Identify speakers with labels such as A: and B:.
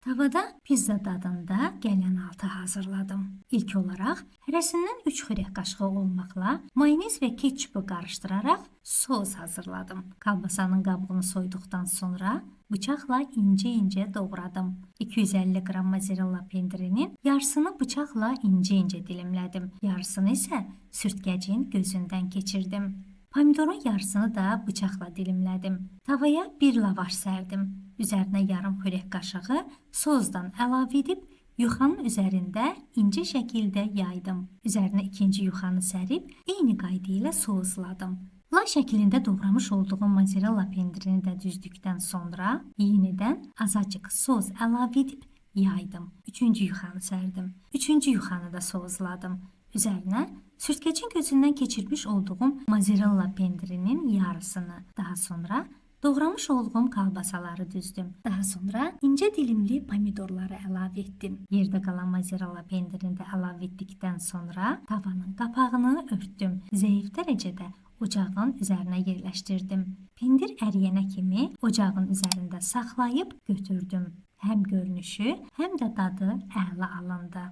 A: Tavada pizza dadında gəlyanaltı hazırladım. İlk olaraq hərəsindən 3 xörək qaşığı olmaqla mayonez və ketçupu qarışdıraraq sos hazırladım. Kalbasanın qabığını soyduqdan sonra bıçaqla incə-incə doğradım. 250 qram mozzarella pendirinin yarısını bıçaqla incə-incə dilimlədim. Yarısını isə sürtkəcin gözündən keçirdim. Pomidorun yarısını da bıçaqla dilimlədim. Tavaya bir lavaş sərdim. Üzərinə yarım xörək qaşığı sozdan əlavə edib yuxanın üzərində incə şəkildə yaydım. Üzərinə ikinci yuxanı sərib eyni qayda ilə sozladım. Lan şəklində doğramış olduğum mozzarella pendirini də düzdükdən sonra yenidən azacıq soz əlavə edib yaydım. Üçüncü yuxanı sərdim. Üçüncü yuxanı da sozladım. Üzərinə sürtkəcin gözündən keçirmiş olduğum mozzarella pendirinin yarısını, daha sonra doğramış olduğum kalbasaları düzdüm. Daha sonra incə dilimli pomidorları əlavə etdim. Yerdə qalan mozzarella pendirini də əlavə etdikdən sonra tavanın qapağını örtdüm. Zəif dərəcədə ocağın üzərinə yerləşdirdim. Pendir əriyənə kimi ocağın üzərində saxlayıb götürdüm. Həm görünüşü, həm də dadı əla alındı.